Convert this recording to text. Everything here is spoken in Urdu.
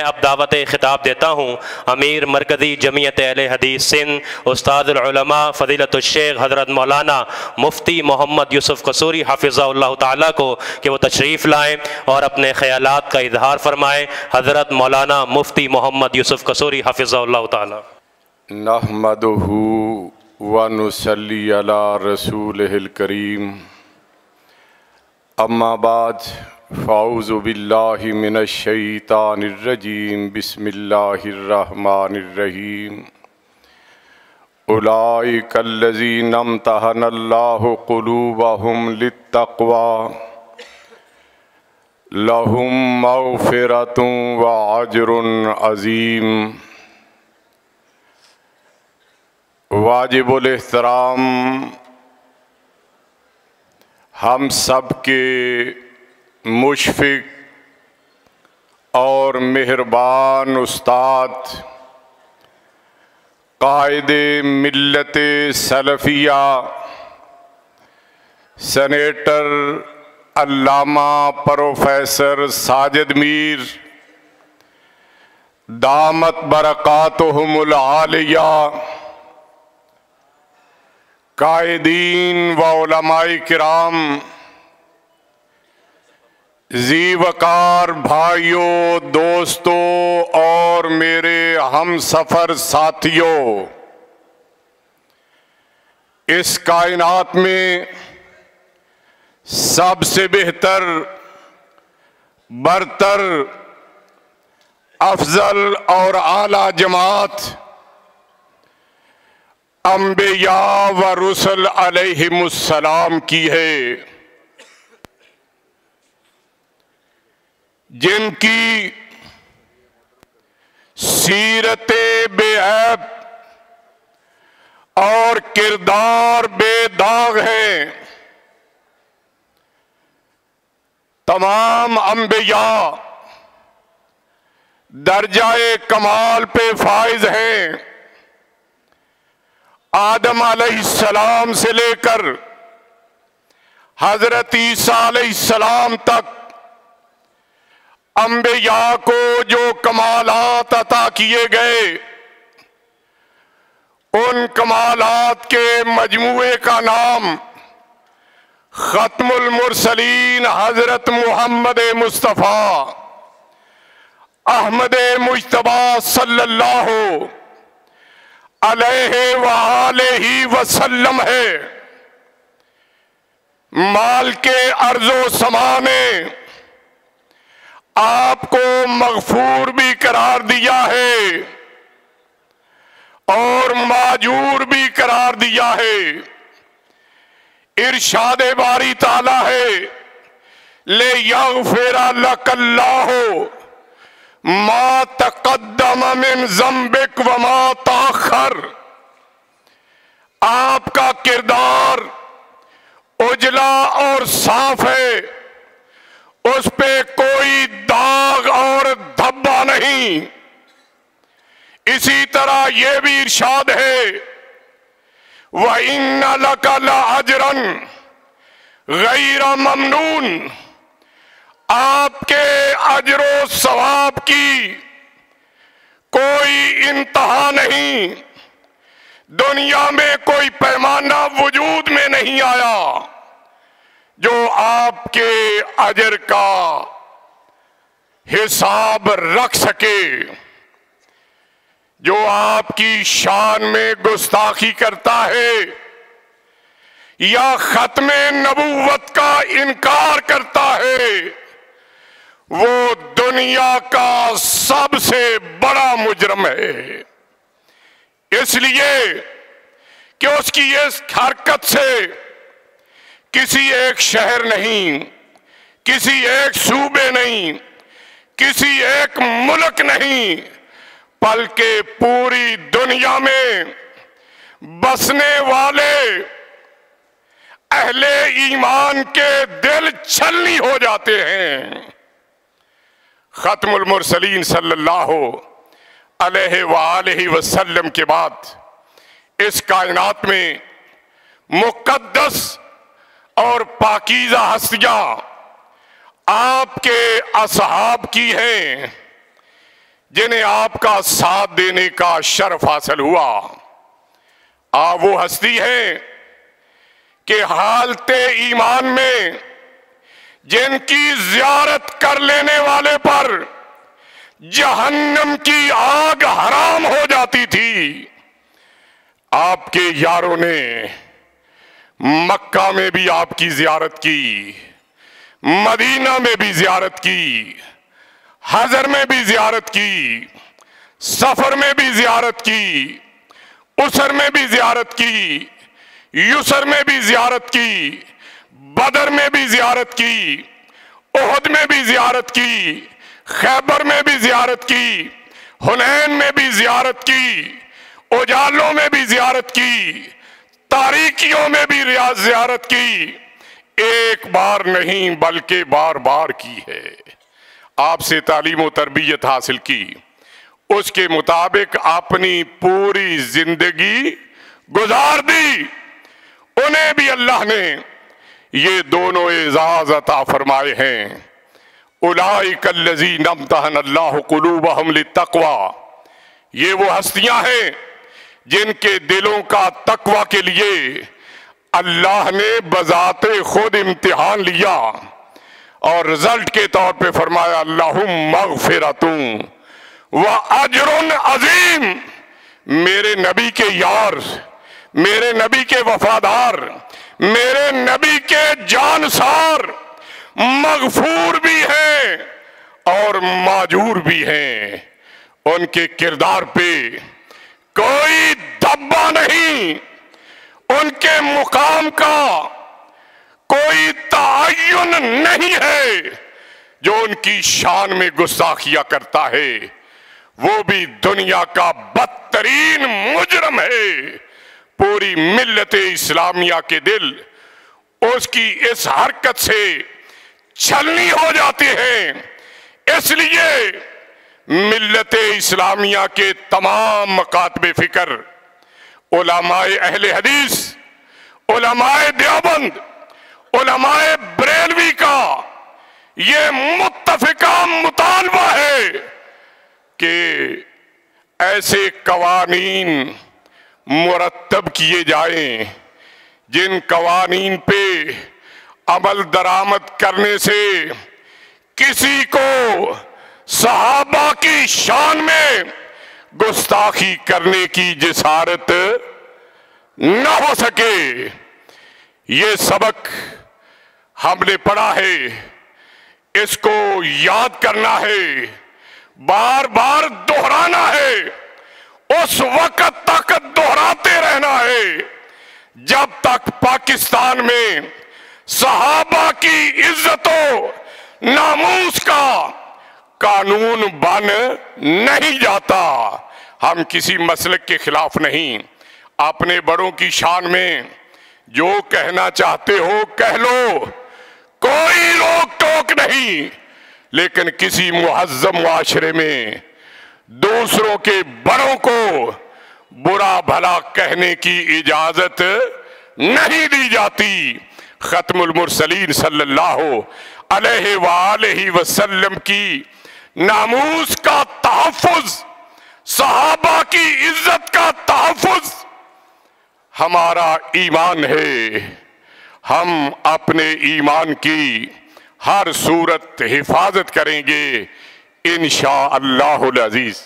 میں اب دعوت خطاب دیتا ہوں امیر مرکزی جمعیت اہل حدیث سندھ استاد العلماء فضیلت الشیخ حضرت مولانا مفتی محمد یوسف قصوری حافظہ اللہ تعالیٰ کو کہ وہ تشریف لائیں اور اپنے خیالات کا اظہار فرمائیں۔ حضرت مولانا مفتی محمد یوسف قصوری حافظہ اللہ تعالیٰ۔ نحمدہ ونصلی علی رسولہ الکریم، اما بعد فاعوذ باللہ من الشیطان الرجیم، بسم اللہ الرحمن الرحیم۔ اولئک الذین امتحن اللہ قلوبہم للتقوی لہم مغفرۃ واجر عظیم۔ واجب الاحترام ہم سب کے مشفق اور مہربان استاد قائد ملت سلفیہ سینیٹر علامہ پروفیسر ساجد میر دامت برکاتہم العالیہ، قائدین و علماء کرام، ذی وقار بھائیوں، دوستوں اور میرے ہم سفر ساتھیوں، اس کائنات میں سب سے بہتر، برتر، افضل اور اعلیٰ جماعت انبیاء و رسل علیہم السلام کی ہے، جن کی سیرت بے عیب اور کردار بے داغ ہے۔ تمام انبیاء درجہ کمال پہ فائز ہیں، آدم علیہ السلام سے لے کر حضرت عیسیٰ علیہ السلام تک انبیاء کو جو کمالات عطا کیے گئے، ان کمالات کے مجموعے کا نام ختم المرسلین حضرت محمد مصطفیٰ احمد مجتبیٰ صلی اللہ علیہ وآلہ وسلم ہے۔ مال کے ارض و سما نے آپ کو مغفور بھی قرار دیا ہے اور ماجور بھی قرار دیا ہے۔ ارشاد باری تعالیٰ ہے لِیَغْفِرَ لَكَ اللَّهُ مَا تَقَدَّمَ مِن ذَنبِكَ وَمَا تَأَخَّرَ۔ آپ کا کردار اجلا اور صاف ہے، اس پہ کوئی داغ اور دھبا نہیں۔ اسی طرح یہ بھی ارشاد ہے وَإِنَّ لَكَ لَأَجْرًا غَيْرَ مَمْنُونٍ۔ آپ کے اجر و ثواب کی کوئی انتہا نہیں، دنیا میں کوئی پیمانہ وجود میں نہیں آیا جو آپ کے اجر کا حساب رکھ سکے۔ جو آپ کی شان میں گستاخی کرتا ہے یا ختم نبوت کا انکار کرتا ہے، وہ دنیا کا سب سے بڑا مجرم ہے، اس لیے کہ اس کی اس حرکت سے کسی ایک شہر نہیں، کسی ایک صوبے نہیں، کسی ایک ملک نہیں، بلکہ پوری دنیا میں بسنے والے اہل ایمان کے دل چھلنی ہو جاتے ہیں۔ ختم المرسلین صلی اللہ علیہ وآلہ وسلم کے بعد اس کائنات میں مقدس اور پاکیزہ ہستیاں آپ کے اصحاب کی ہیں۔ جنہیں آپ کا ساتھ دینے کا شرف حاصل ہوا. آپ وہ ہستی ہیں کہ حالت ایمان میں جن کی زیارت کر لینے والے پر جہنم کی آگ حرام ہو جاتی تھی. آپ کے یاروں نے مکہ میں بھی آپ کی زیارت کی، مدینہ میں بھی زیارت کی، حضر میں بھی زیارت کی، سفر میں بھی زیارت کی، اسر میں بھی زیارت کی، یسر میں بھی زیارت کی، بدر میں بھی زیارت کی، احد میں بھی زیارت کی، خیبر میں بھی زیارت کی، حنین میں بھی زیارت کی، اجالوں میں بھی زیارت کی، تاریکیوں میں بھی زیارت کی. ایک بار نہیں بلکہ بار بار کی ہے. آپ سے تعلیم و تربیت حاصل کی، اس کے مطابق اپنی پوری زندگی گزار دی. انہیں بھی اللہ نے یہ دونوں اعزاز عطا فرمائے ہیں. اولئک الذین امتحن اللہ قلوبہم للتقوی. یہ وہ ہستیاں ہیں جن کے دلوں کا تقوی کے لیے اللہ نے بذات خود امتحان لیا اور رزلٹ کے طور پہ فرمایا اللہم مغفرۃ وَأَجْرٌ عظیم. میرے نبی کے یار، میرے نبی کے وفادار، میرے نبی کے جانسار مغفور بھی ہیں اور ماجور بھی ہیں. ان کے کردار پہ کوئی دبا نہیں، ان کے مقام کا کوئی تعین نہیں ہے. جو ان کی شان میں گستاخیاں کرتا ہے وہ بھی دنیا کا بدترین مجرم ہے. پوری ملت اسلامیہ کے دل اس کی اس حرکت سے چھلنی ہو جاتے ہیں. اس لیے ملت اسلامیہ کے تمام مکاتب فکر، علماء اہل حدیث، علماء دیوبند، علماء بریلوی کا یہ متفقہ مطالبہ ہے کہ ایسے قوانین مرتب کیے جائیں جن قوانین پہ عمل درآمد کرنے سے کسی کو صحابہ کی شان میں گستاخی کرنے کی جسارت نہ ہو سکے. یہ سبق ہم نے پڑھا ہے، اس کو یاد کرنا ہے، بار بار دہرانا ہے، اس وقت تک دہراتے رہنا ہے جب تک پاکستان میں صحابہ کی عزت و ناموس کا قانون بن نہیں جاتا. ہم کسی مسلک کے خلاف نہیں، اپنے بڑوں کی شان میں جو کہنا چاہتے ہو کہہ لو، کوئی روک ٹوک نہیں. لیکن کسی مہذب معاشرے میں دوسروں کے بڑوں کو برا بھلا کہنے کی اجازت نہیں دی جاتی. ختم المرسلین صلی اللہ علیہ وآلہ وسلم کی ناموس کا تحفظ، صحابہ کی عزت کا تحفظ ہمارا ایمان ہے. ہم اپنے ایمان کی ہر صورت حفاظت کریں گے انشاءاللہ العزیز.